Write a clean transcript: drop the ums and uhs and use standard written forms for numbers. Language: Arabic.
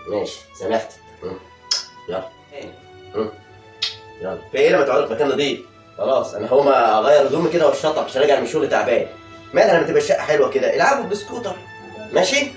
ماشي سامحتك. يلا يلا في ايه لما تقعدوا في مكان نضيف؟ خلاص انا هقوم اغير هدومي كده والشطب عشان راجع من الشغل تعبان. مالها لما تبقى الشقه حلوه كده؟ العبوا بالسكوتر ماشي؟